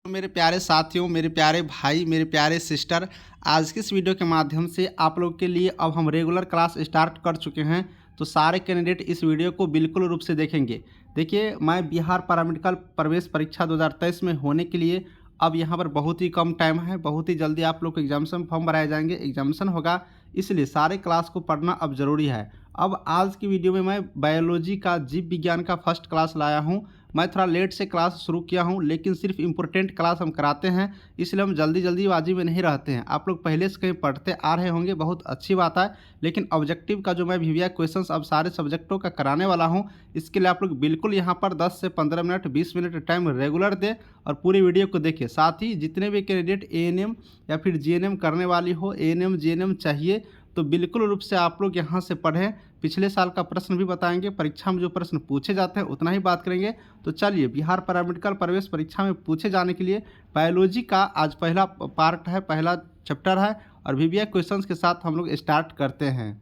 मेरे प्यारे साथियों, मेरे प्यारे भाई, मेरे प्यारे सिस्टर, आज की इस वीडियो के माध्यम से आप लोग के लिए अब हम रेगुलर क्लास स्टार्ट कर चुके हैं। तो सारे कैंडिडेट इस वीडियो को बिल्कुल रूप से देखेंगे। देखिए, मैं बिहार पैरामेडिकल प्रवेश परीक्षा 2023 में होने के लिए अब यहाँ पर बहुत ही कम टाइम है। बहुत ही जल्दी आप लोग को एग्जामिनेशन फॉर्म भराए जाएंगे, एग्जामिनेशन होगा, इसलिए सारे क्लास को पढ़ना अब ज़रूरी है। अब आज की वीडियो में मैं बायोलॉजी का जीव विज्ञान का फर्स्ट क्लास लाया हूँ। मैं थोड़ा लेट से क्लास शुरू किया हूं, लेकिन सिर्फ इम्पोर्टेंट क्लास हम कराते हैं, इसलिए हम जल्दीबाजी में नहीं रहते हैं। आप लोग पहले से कहीं पढ़ते आ रहे होंगे, बहुत अच्छी बात है, लेकिन ऑब्जेक्टिव का जो मैं वीवीआई क्वेश्चंस अब सारे सब्जेक्टों का कराने वाला हूं, इसके लिए आप लोग बिल्कुल यहां पर 10 से 15 मिनट 20 मिनट टाइम रेगुलर दें और पूरी वीडियो को देखिए। साथ ही जितने भी कैंडिडेट एएनएम या फिर जीएनएम करने वाली हो, एएनएम जीएनएम चाहिए तो बिल्कुल रूप से आप लोग यहाँ से पढ़ें। पिछले साल का प्रश्न भी बताएंगे, परीक्षा में जो प्रश्न पूछे जाते हैं उतना ही बात करेंगे। तो चलिए, बिहार पैरामेडिकल प्रवेश परीक्षा में पूछे जाने के लिए बायोलॉजी का आज पहला पार्ट है, पहला चैप्टर है और वीवीआई क्वेश्चंस के साथ हम लोग स्टार्ट करते हैं।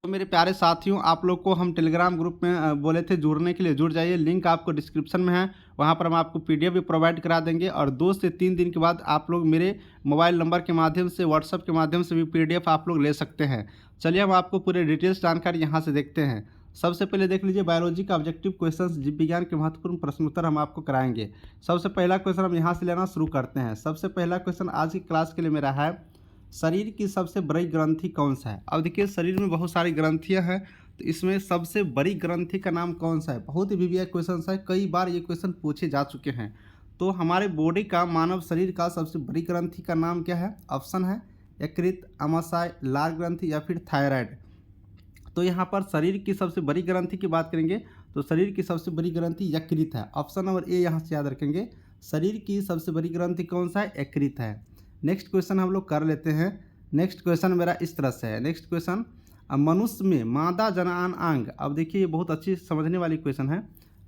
तो मेरे प्यारे साथियों, आप लोग को हम टेलीग्राम ग्रुप में बोले थे जुड़ने के लिए, जुड़ जाइए। लिंक आपको डिस्क्रिप्शन में है, वहाँ पर हम आपको पीडीएफ भी प्रोवाइड करा देंगे और 2 से 3 दिन के बाद आप लोग मेरे मोबाइल नंबर के माध्यम से, व्हाट्सएप के माध्यम से भी पीडीएफ आप लोग ले सकते हैं। चलिए, हम आपको पूरे डिटेल्स जानकारी यहाँ से देखते हैं। सबसे पहले देख लीजिए, बायोलॉजी का ऑब्जेक्टिव क्वेश्चंस, जीव विज्ञान के महत्वपूर्ण प्रश्नोत्तर हम आपको कराएंगे। सबसे पहला क्वेश्चन हम यहाँ से लेना शुरू करते हैं। सबसे पहला क्वेश्चन आज की क्लास के लिए मेरा है, शरीर की सबसे बड़ी ग्रंथि कौन सा है। अब देखिए, शरीर में बहुत सारी ग्रंथियां हैं, तो इसमें सबसे बड़ी ग्रंथि का नाम कौन सा है। बहुत ही वीवीआई क्वेश्चन है, कई बार ये क्वेश्चन पूछे जा चुके हैं। तो हमारे बॉडी का, मानव शरीर का सबसे बड़ी ग्रंथि का नाम क्या है। ऑप्शन है यकृत, आमाशय, लार ग्रंथि या फिर थायराइड। तो यहाँ पर शरीर की सबसे बड़ी ग्रंथि की बात करेंगे तो शरीर की सबसे बड़ी ग्रंथि यकृत है। ऑप्शन नंबर ए यहाँ से याद रखेंगे। शरीर की सबसे बड़ी ग्रंथि कौन सा है, यकृत है। नेक्स्ट क्वेश्चन हम लोग कर लेते हैं। नेक्स्ट क्वेश्चन मेरा इस तरह से है। नेक्स्ट क्वेश्चन, मनुष्य में मादा जनन अंग। अब देखिए, ये बहुत अच्छी समझने वाली क्वेश्चन है।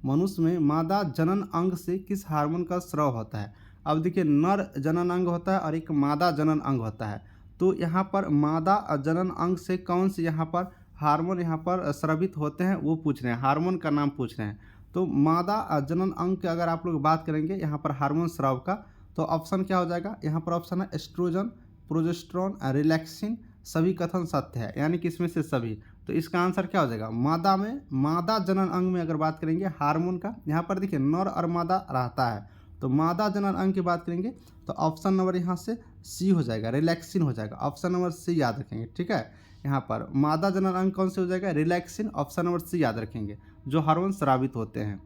मनुष्य में मादा जनन अंग से किस हार्मोन का स्राव होता है। अब देखिए, नर जनन अंग होता है और एक मादा जनन अंग होता है। तो यहाँ पर मादा जनन अंग से कौन से यहाँ पर हार्मोन यहाँ पर स्रावित होते हैं वो पूछ रहे हैं, हार्मोन का नाम पूछ रहे हैं। तो मादा जनन अंग की अगर आप लोग बात करेंगे यहाँ पर हार्मोन स्राव का, तो ऑप्शन क्या हो जाएगा। यहाँ पर ऑप्शन है एस्ट्रोजन, प्रोजेस्टेरोन, रिलैक्सिन, सभी कथन सत्य है, यानी कि इसमें से सभी। तो इसका आंसर क्या हो जाएगा, मादा में, मादा जनन अंग में अगर बात करेंगे हार्मोन का, यहाँ पर देखिए नर और मादा रहता है, तो मादा जनन अंग की बात करेंगे तो ऑप्शन नंबर यहाँ से सी हो जाएगा, रिलैक्सिन हो जाएगा। ऑप्शन नंबर सी याद रखेंगे, ठीक है। यहाँ पर मादा जनन अंग कौन से हो जाएगा, रिलैक्सिन। ऑप्शन नंबर सी याद रखेंगे, जो हार्मोन स्रावित होते हैं।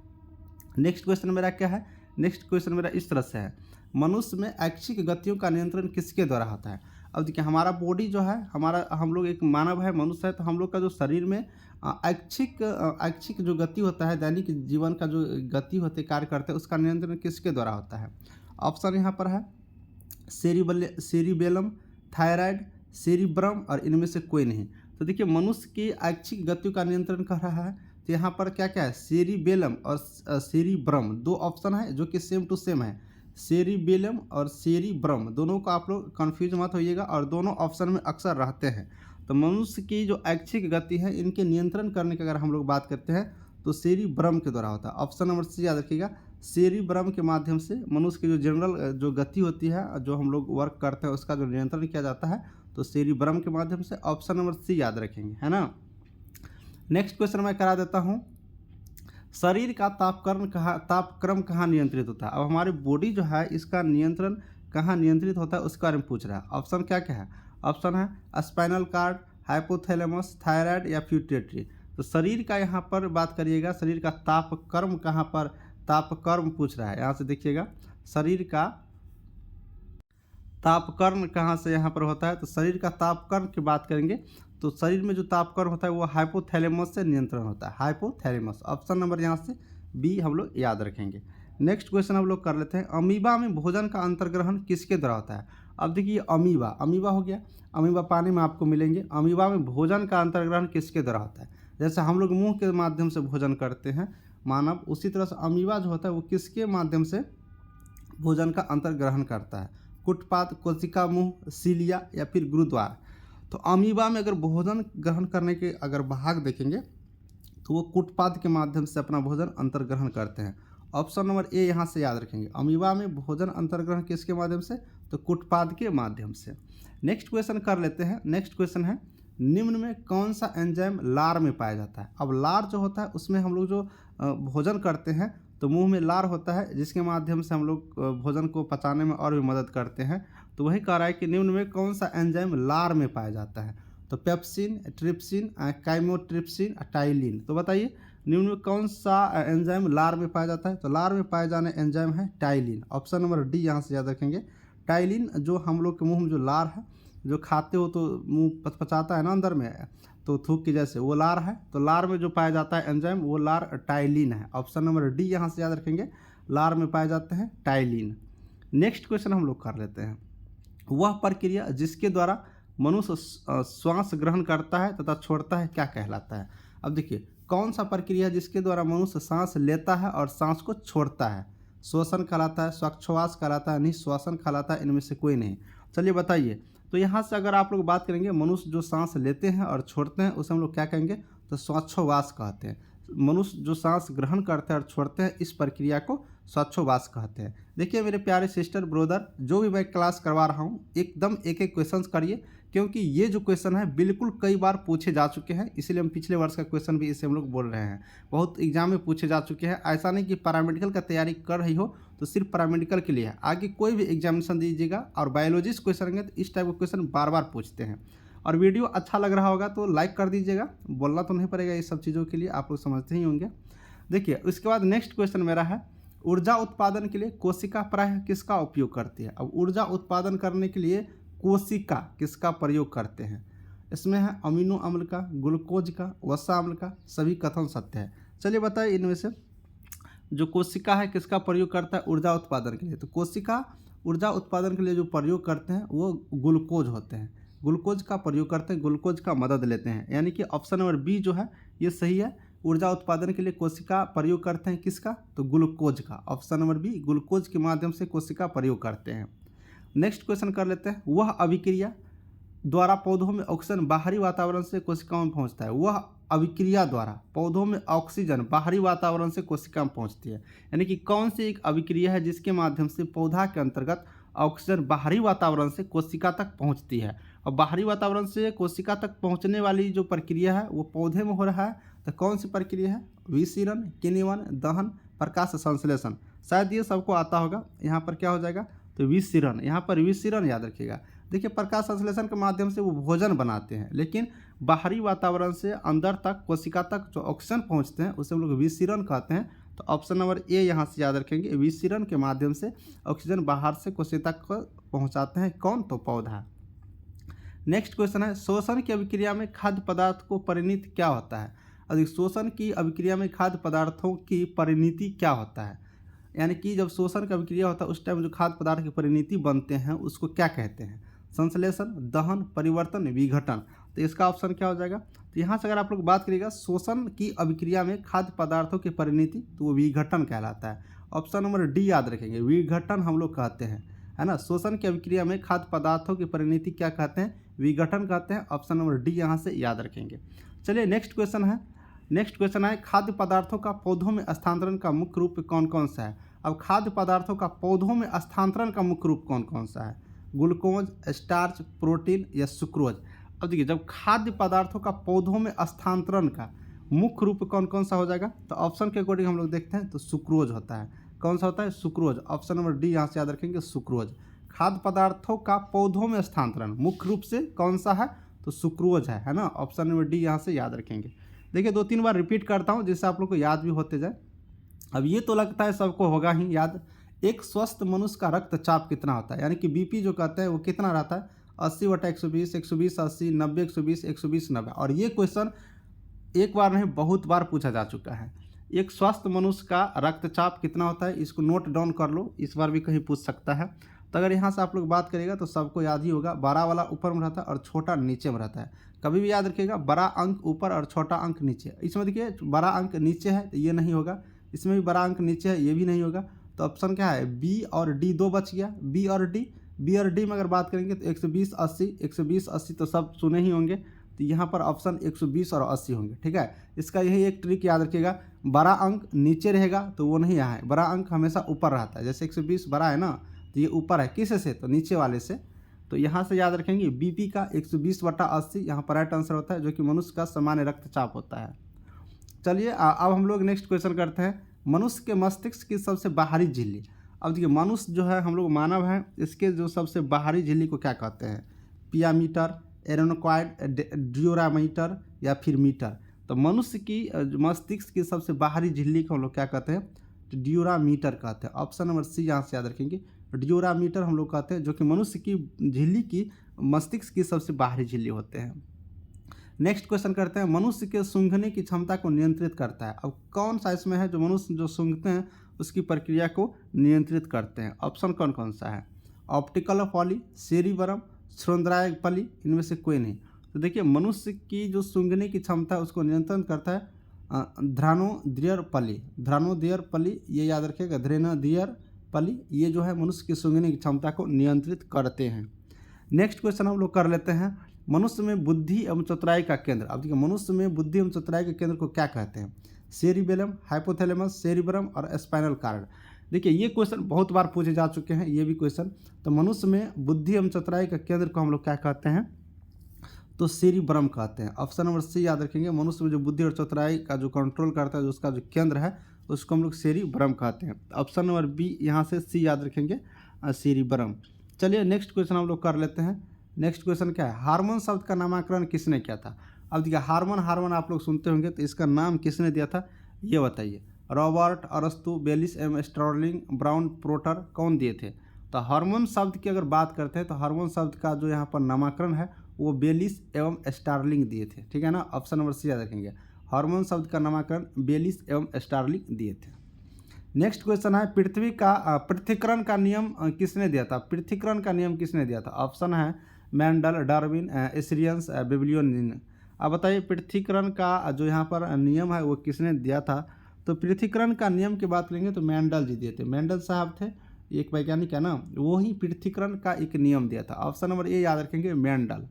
नेक्स्ट क्वेश्चन मेरा क्या है। नेक्स्ट क्वेश्चन मेरा इस तरह से है, मनुष्य में ऐच्छिक गतियों का नियंत्रण किसके द्वारा होता है। अब देखिए, हमारा बॉडी जो है, हमारा, हम लोग एक मानव है, मनुष्य है, तो हम लोग का जो शरीर में ऐच्छिक जो गति होता है, दैनिक जीवन का जो गति होते, कार्य करते हैं, उसका नियंत्रण किसके द्वारा होता है। ऑप्शन यहाँ पर है सेरिबेलम, थायराइड, सेरिब्रम और इनमें से कोई नहीं। तो देखिए, मनुष्य की ऐच्छिक गतियों का नियंत्रण कर रहा है, तो यहाँ पर क्या क्या है, सेरिबेलम और सेरिब्रम, दो ऑप्शन है जो कि सेम टू सेम है। सेरिबेलम और सेरिब्रम दोनों को आप लोग कन्फ्यूज मत होइएगा, और दोनों ऑप्शन में अक्सर रहते हैं। तो मनुष्य की जो ऐच्छिक गति है, इनके नियंत्रण करने की अगर हम लोग बात करते हैं तो सेरिब्रम के द्वारा होता है। ऑप्शन नंबर सी याद रखिएगा, सेरिब्रम के माध्यम से मनुष्य की जो जनरल जो गति होती है, जो हम लोग वर्क करते हैं, उसका जो नियंत्रण किया जाता है, तो सेरिब्रम के माध्यम से। ऑप्शन नंबर सी याद रखेंगे, है ना। नेक्स्ट क्वेश्चन मैं करा देता हूँ, शरीर का तापक्रम कहाँ नियंत्रित होता है। अब हमारी बॉडी जो है, इसका नियंत्रण कहाँ नियंत्रित होता है उसके बारे में पूछ रहा है। ऑप्शन क्या क्या है। ऑप्शन है स्पाइनल कार्ड, हाइपोथैलेमस, थायराइड या पिट्यूटरी। तो शरीर का यहाँ पर बात करिएगा, शरीर का तापक्रम कहाँ पर, तापक्रम पूछ रहा है। यहाँ से देखिएगा, शरीर का तापकर्ण कहाँ से यहाँ पर होता है, तो शरीर का तापकर्ण की बात करेंगे तो शरीर में जो तापकर्ण होता है वो हाइपोथैलेमस से नियंत्रण होता है, हाइपोथैलेमस। ऑप्शन नंबर यहाँ से बी हम लोग याद रखेंगे। नेक्स्ट क्वेश्चन हम लोग कर लेते हैं, अमीबा में भोजन का अंतर्ग्रहण किसके द्वारा होता है। अब देखिए, अमीबा हो गया, अमीबा पानी में आपको मिलेंगे। अमीबा में भोजन का अंतर्ग्रहण किसके द्वारा होता है। जैसे हम लोग मुँह के माध्यम से भोजन करते हैं मानव, उसी तरह से अमीबा जो होता है वो किसके माध्यम से भोजन का अंतर्ग्रहण करता है, कुटपाद, कोशिका मुंह, सीलिया या फिर गुरुद्वार। तो अमीबा में अगर भोजन ग्रहण करने के अगर भाग देखेंगे तो वो कुटपाद के माध्यम से अपना भोजन अंतर्ग्रहण करते हैं। ऑप्शन नंबर ए यहाँ से याद रखेंगे। अमीबा में भोजन अंतर्ग्रहण किसके माध्यम से, तो कुटपाद के माध्यम से। नेक्स्ट क्वेश्चन कर लेते हैं। नेक्स्ट क्वेश्चन है निम्न में कौन सा एंजाइम लार में पाया जाता है। अब लार जो होता है उसमें हम लोग जो भोजन करते हैं तो मुंह में लार होता है, जिसके माध्यम से हम लोग भोजन को पचाने में और भी मदद करते हैं। तो वही कह रहा है कि निम्न में कौन सा एंजाइम लार में पाया जाता है। तो पेप्सिन, ट्रिप्सिन, काइमोट्रिप्सिन, टाइलिन। तो बताइए निम्न में कौन सा एंजाइम लार में पाया जाता है। तो लार में पाए जाने एंजाइम है टाइलिन। ऑप्शन नंबर डी यहाँ से याद रखेंगे। टाइलिन जो हम लोग के मुंह में जो लार है, जो खाते हो तो मुंह पचपचाता है ना अंदर में, तो थूक की जैसे, वो लार है। तो लार में जो पाया जाता है एंजाइम वो लार टाइलिन है। ऑप्शन नंबर डी यहाँ से याद रखेंगे। लार में पाए जाते हैं टाइलिन। नेक्स्ट क्वेश्चन हम लोग कर लेते हैं। वह प्रक्रिया जिसके द्वारा मनुष्य श्वास ग्रहण करता है तथा छोड़ता है क्या कहलाता है। अब देखिए कौन सा प्रक्रिया जिसके द्वारा मनुष्य सांस लेता है और सांस को छोड़ता है। श्वसन कहलाता है, श्वासोच्छ्वास कहलाता है, निश्वासन कहलाता है, इनमें से कोई नहीं। चलिए बताइए। तो यहाँ से अगर आप लोग बात करेंगे मनुष्य जो सांस लेते हैं और छोड़ते हैं उसे हम लोग क्या कहेंगे, तो श्वासोच्छ्वास कहते हैं। मनुष्य जो सांस ग्रहण करते हैं और छोड़ते हैं इस प्रक्रिया को श्वासोच्छ्वास कहते हैं। देखिए मेरे प्यारे सिस्टर ब्रदर, जो भी मैं क्लास करवा रहा हूँ एकदम एक एक क्वेश्चन करिए, क्योंकि ये जो क्वेश्चन है बिल्कुल कई बार पूछे जा चुके हैं। इसीलिए हम पिछले वर्ष का क्वेश्चन भी इसे हम लोग बोल रहे हैं, बहुत एग्जाम में पूछे जा चुके हैं। ऐसा नहीं कि पैरामेडिकल का तैयारी कर रही हो तो सिर्फ पैरामेडिकल के लिए है, आगे कोई भी एग्जामिनेशन दीजिएगा और बायोलॉजिस्ट क्वेश्चन रहेंगे तो इस टाइप का क्वेश्चन बार बार पूछते हैं। और वीडियो अच्छा लग रहा होगा तो लाइक कर दीजिएगा, बोलना तो नहीं पड़ेगा, ये सब चीज़ों के लिए आप लोग समझते ही होंगे। देखिए उसके बाद नेक्स्ट क्वेश्चन मेरा है, ऊर्जा उत्पादन के लिए कोशिका प्रायः किसका उपयोग करती है। अब ऊर्जा उत्पादन करने के लिए कोशिका किसका प्रयोग करते हैं। इसमें है अमीनो अम्ल का, ग्लूकोज का, वसा अम्ल का, सभी कथन सत्य है। चलिए बताइए इनमें से जो कोशिका है किसका प्रयोग करता है ऊर्जा उत्पादन के लिए। तो कोशिका ऊर्जा उत्पादन के लिए जो प्रयोग करते हैं वो ग्लूकोज होते हैं, ग्लूकोज का प्रयोग करते हैं, ग्लूकोज का मदद लेते हैं। यानी कि ऑप्शन नंबर बी जो है ये सही है। ऊर्जा उत्पादन के लिए कोशिका प्रयोग करते हैं किसका, तो ग्लूकोज का। ऑप्शन नंबर बी, ग्लूकोज के माध्यम से कोशिका प्रयोग करते हैं। नेक्स्ट क्वेश्चन कर लेते हैं। वह अभिक्रिया द्वारा पौधों में ऑक्सीजन बाहरी वातावरण से कोशिकाओं में पहुंचता है। वह अभिक्रिया द्वारा पौधों में ऑक्सीजन बाहरी वातावरण से कोशिका में पहुंचती है। यानी कि कौन सी एक अभिक्रिया है जिसके माध्यम से पौधा के अंतर्गत ऑक्सीजन बाहरी वातावरण से कोशिका तक पहुंचती है। और बाहरी वातावरण से कोशिका तक पहुंचने वाली जो प्रक्रिया है वो पौधे में हो रहा है। तो कौन सी प्रक्रिया है, विसीरण, किण्वन, दहन, प्रकाश संश्लेषण। शायद ये सबको आता होगा। यहाँ पर क्या हो जाएगा, तो विसीरण, यहाँ पर विसीरण याद रखिएगा। देखिए प्रकाश संश्लेषण के माध्यम से वो भोजन बनाते हैं, लेकिन बाहरी वातावरण से अंदर तक कोशिका तक जो ऑक्सीजन पहुँचते हैं उसे हम लोग विसीरण कहते हैं। तो ऑप्शन नंबर ए यहाँ से याद रखेंगे। विसीरण के माध्यम से ऑक्सीजन बाहर से कोशिका तक पहुँचाते हैं कौन, तो पौधा। नेक्स्ट क्वेश्चन है, शोषण की अभिक्रिया में खाद्य पदार्थ को परिणति क्या होता है। अधिक शोषण की अभिक्रिया में खाद्य पदार्थों की परिणति क्या होता है। यानी कि जब शोषण का अभिक्रिया होता है उस टाइम जो खाद्य पदार्थ की परिणति बनते हैं उसको क्या कहते हैं, संश्लेषण, दहन, परिवर्तन, विघटन। तो इसका ऑप्शन क्या हो जाएगा, तो यहाँ से अगर आप लोग बात करिएगा शोषण की अभिक्रिया में खाद्य पदार्थों की परिणति तो वो विघटन कहलाता है। ऑप्शन नंबर डी याद रखेंगे, विघटन हम लोग कहते हैं, है ना। शोषण की अभिक्रिया में खाद्य पदार्थों की परिणति क्या कहते हैं, विघटन कहते हैं। ऑप्शन नंबर डी यहाँ से याद रखेंगे। चलिए नेक्स्ट क्वेश्चन है। नेक्स्ट क्वेश्चन है, खाद्य पदार्थों का पौधों में स्थानांतरण का मुख्य रूप कौन कौन सा है। अब खाद्य पदार्थों का पौधों में स्थानांतरण का मुख्य रूप कौन कौन सा है, ग्लूकोज, स्टार्च, प्रोटीन या सुक्रोज। अब देखिए जब खाद्य पदार्थों का पौधों में स्थानांतरण का मुख्य रूप कौन कौन सा हो जाएगा, तो ऑप्शन के अकॉर्डिंग हम लोग देखते हैं तो सुक्रोज होता है। कौन सा होता है, सुक्रोज। ऑप्शन नंबर डी यहाँ से याद रखेंगे, सुक्रोज। खाद्य पदार्थों का पौधों में स्थानांतरण मुख्य रूप से कौन सा है, तो सुक्रोज है ना। ऑप्शन नंबर डी यहाँ से याद रखेंगे। देखिए 2-3 बार रिपीट करता हूँ जिससे आप लोग को याद भी होते जाए। अब ये तो लगता है सबको होगा ही याद। एक स्वस्थ मनुष्य का रक्तचाप कितना होता है, यानी कि बीपी जो कहते हैं वो कितना रहता है, 80/120, 120/80, 90/120, 120/90। और ये क्वेश्चन एक बार नहीं बहुत बार पूछा जा चुका है। एक स्वस्थ मनुष्य का रक्तचाप कितना होता है, इसको नोट डाउन कर लो, इस बार भी कहीं पूछ सकता है। तो अगर यहाँ से आप लोग बात करिएगा तो सबको याद ही होगा, बड़ा वाला ऊपर में रहता है और छोटा नीचे में रहता है। कभी भी याद रखिएगा, बड़ा अंक ऊपर और छोटा अंक नीचे। इसमें देखिए बड़ा अंक नीचे है तो ये नहीं होगा, इसमें भी बड़ा अंक नीचे है, ये भी नहीं होगा। तो ऑप्शन क्या है, बी और डी, दो बच गया, बी और डी। बी और डी में अगर बात करेंगे तो 120/80, 120/80 तो सब सुने ही होंगे। तो यहाँ पर ऑप्शन 120 और 80 होंगे, ठीक है। इसका यही एक ट्रिक याद रखिएगा, बड़ा अंक नीचे रहेगा तो वो नहीं यहाँ है, बड़ा अंक हमेशा ऊपर रहता है। जैसे 120 बड़ा है ना, तो ये ऊपर है, किस से? तो नीचे वाले से। तो यहाँ से याद रखेंगे बीपी का 120/80 यहाँ पर राइट आंसर होता है, जो कि मनुष्य का सामान्य रक्तचाप होता है। चलिए अब हम लोग नेक्स्ट क्वेश्चन करते हैं, मनुष्य के मस्तिष्क की सबसे बाहरी झिल्ली। अब देखिए मनुष्य जो है, हम लोग मानव हैं, इसके जो सबसे बाहरी झिल्ली को क्या कहते हैं? पियामीटर, एरोनोक्वाइड, ड्यूरामीटर या फिर मीटर। तो मनुष्य की मस्तिष्क की सबसे बाहरी झिल्ली को हम लोग क्या कहते हैं? तो ड्यूरामीटर कहते हैं। ऑप्शन नंबर सी यहाँ से याद रखेंगे, ड्यूरामीटर हम लोग कहते हैं, जो कि मनुष्य की झिल्ली की मस्तिष्क की सबसे बाहरी झिल्ली होते हैं। नेक्स्ट क्वेश्चन करते हैं, मनुष्य के सूंघने की क्षमता को नियंत्रित करता है। अब कौन सा इसमें है जो मनुष्य जो सूंघते हैं उसकी प्रक्रिया को नियंत्रित करते हैं? ऑप्शन कौन कौन सा है? ऑप्टिकल पॉली, सेरिबरम, श्रोन्द्राय पली, इनमें से कोई नहीं। तो देखिए मनुष्य की जो सूंघने की क्षमता है उसको नियंत्रण करता है घ्राणोद्रियर पली, घ्राणोद्रियर पली, ये याद रखिएगा, घ्राणोद्रियर पली, ये जो है मनुष्य की सूंघने की क्षमता को नियंत्रित करते हैं। नेक्स्ट क्वेश्चन हम लोग कर लेते हैं, मनुष्य में बुद्धि एवं चतुराई का केंद्र। अब देखिए मनुष्य में बुद्धि एवं चतुराई के केंद्र को क्या कहते हैं? सेरिबेलम, हाइपोथैलेमस, सेरिब्रम और स्पाइनल कार्ड। देखिए ये क्वेश्चन बहुत बार पूछे जा चुके हैं, ये भी क्वेश्चन। तो मनुष्य में बुद्धि एवं चतुराई का केंद्र को हम लोग क्या कहते हैं? तो सेरिब्रम कहते हैं। ऑप्शन नंबर सी याद रखेंगे, मनुष्य में जो बुद्धि और चतुराई का जो कंट्रोल करता है, जो उसका जो केंद्र है, उसको हम लोग सेरिब्रम कहते हैं। ऑप्शन नंबर बी यहाँ से सी याद रखेंगे, सेरिब्रम। चलिए नेक्स्ट क्वेश्चन हम लोग कर लेते हैं। नेक्स्ट क्वेश्चन क्या है, हार्मोन शब्द का नामकरण किसने किया था? अब देखिए हार्मोन आप लोग सुनते होंगे, तो इसका नाम किसने दिया था ये बताइए। रॉबर्ट, अरस्तु, बेलिस एम स्टर्लिंग, ब्राउन, पोर्टर, कौन दिए थे? तो हार्मोन शब्द की अगर बात करते हैं तो हार्मोन शब्द का जो यहाँ पर नामकरण है वो बेलिस एवं स्टार्लिंग दिए थे, ठीक है ना। ऑप्शन नंबर सी याद रखेंगे, हार्मोन शब्द का नामकरण बेलिस एवं स्टार्लिंग दिए थे। नेक्स्ट क्वेश्चन है, पृथ्वी का पृथ्वीकरण का नियम किसने दिया था? पृथ्वीकरण का नियम किसने दिया था? ऑप्शन है मेंडल, डार्विन, एस्रियंस, बेबिलियन। अब बताइए पृथ्वीकरण का जो यहाँ पर नियम है वो किसने दिया था? तो पृथ्वीकरण का नियम की बात करेंगे तो मेंडल जी दिए थे। मेंडल साहब थे, एक वैज्ञानिक है ना, वो ही पृथ्वीकरण का एक नियम दिया था। ऑप्शन नंबर ए याद रखेंगे, मेंडल।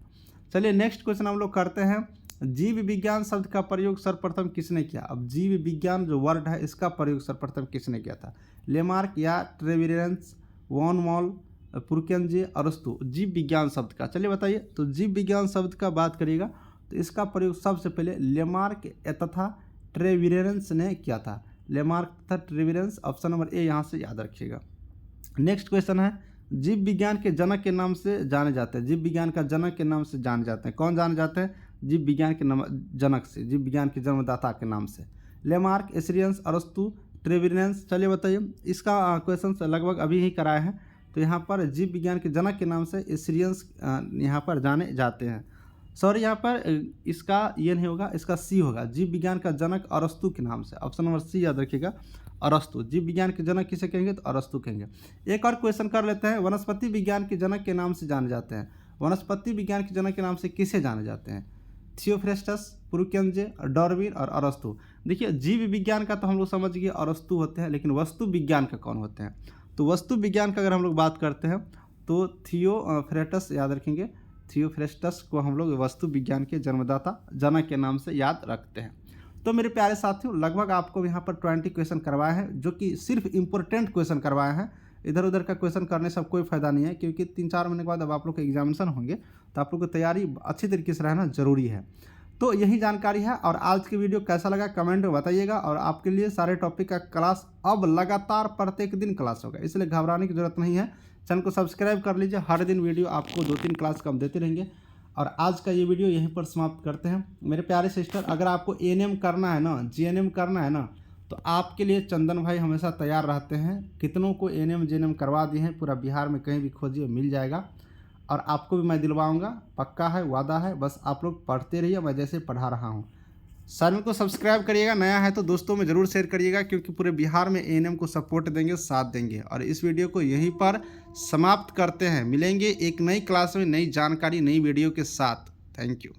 चलिए नेक्स्ट क्वेश्चन हम लोग करते हैं, जीव विज्ञान शब्द का प्रयोग सर्वप्रथम किसने किया? अब जीव विज्ञान जो वर्ड है इसका प्रयोग सर्वप्रथम किसने किया था? लेमार्क या ट्रेविरेंस, वॉन मॉल, पुरकेंजे, अरस्तु। जीव विज्ञान शब्द का, चलिए बताइए। तो जीव विज्ञान शब्द का बात करिएगा तो इसका प्रयोग सबसे पहले लेमार्क तथा ट्रेविरेंस ने किया था। लेमार्क तथा ट्रेविरेंस, ऑप्शन नंबर ए यहाँ से याद रखिएगा। नेक्स्ट क्वेश्चन है, जीव विज्ञान के जनक के नाम से जाने जाते हैं। जीव विज्ञान का जनक के नाम से जाने जाते हैं, कौन जाने जाते हैं? जीव विज्ञान के जनक से, जीव विज्ञान के जन्मदाता के नाम से। लेमार्क, एस्रियंस, अरस्तु, ट्रेविरेंस। चलिए बताइए, इसका क्वेश्चन लगभग अभी ही कराए हैं। तो यहाँ पर जीव विज्ञान के जनक के नाम से एस्रियंस यहाँ पर जाने जाते हैं। सॉरी, यहाँ पर इसका ये नहीं होगा, इसका सी होगा। जीव विज्ञान का जनक अरस्तु के नाम से, ऑप्शन नंबर सी याद रखिएगा, अरस्तु। जीव विज्ञान के जनक किसे कहेंगे? तो अरस्तु कहेंगे। एक और क्वेश्चन कर लेते हैं, वनस्पति विज्ञान के जनक के नाम से जाने जाते हैं। वनस्पति विज्ञान के जनक के नाम से किसे जाने जाते हैं? थियोफ्रेस्टस, पुरकेंजे, डार्विन और अरस्तु। देखिए जीव विज्ञान का तो हम लोग समझ गए अरस्तु होते हैं, लेकिन वस्तु विज्ञान का कौन होते हैं? तो वस्तु विज्ञान का अगर हम लोग बात करते हैं तो थियोफ्रेस्टस याद रखेंगे। थियोफ्रेस्टस को हम लोग वस्तु विज्ञान के जन्मदाता जनक के नाम से याद रखते हैं। तो मेरे प्यारे साथियों, लगभग आपको यहाँ पर 20 क्वेश्चन करवाए हैं, जो कि सिर्फ इंपॉर्टेंट क्वेश्चन करवाए हैं। इधर उधर का क्वेश्चन करने से कोई फायदा नहीं है, क्योंकि 3-4 महीने के बाद अब आप लोग के एग्जामिनेशन होंगे, तो आप लोग की तैयारी अच्छी तरीके से रहना जरूरी है। तो यही जानकारी है, और आज की वीडियो कैसा लगा कमेंट में बताइएगा। और आपके लिए सारे टॉपिक का क्लास अब लगातार प्रत्येक दिन क्लास होगा, इसलिए घबराने की जरूरत नहीं है। चैनल को सब्सक्राइब कर लीजिए, हर दिन वीडियो आपको 2-3 क्लास कम देते रहेंगे। और आज का ये वीडियो यहीं पर समाप्त करते हैं। मेरे प्यारे सिस्टर, अगर आपको एएनएम करना है ना, जीएनएम करना है ना, तो आपके लिए चंदन भाई हमेशा तैयार रहते हैं। कितनों को एएनएम जीएनएम करवा दिए हैं, पूरा बिहार में कहीं भी खोजिए मिल जाएगा। और आपको भी मैं दिलवाऊंगा, पक्का है, वादा है। बस आप लोग पढ़ते रहिए, मैं जैसे पढ़ा रहा हूँ। चैनल को सब्सक्राइब करिएगा, नया है तो दोस्तों में ज़रूर शेयर करिएगा, क्योंकि पूरे बिहार में एएनएम को सपोर्ट देंगे, साथ देंगे। और इस वीडियो को यहीं पर समाप्त करते हैं। मिलेंगे एक नई क्लास में, नई जानकारी, नई वीडियो के साथ। Thank you.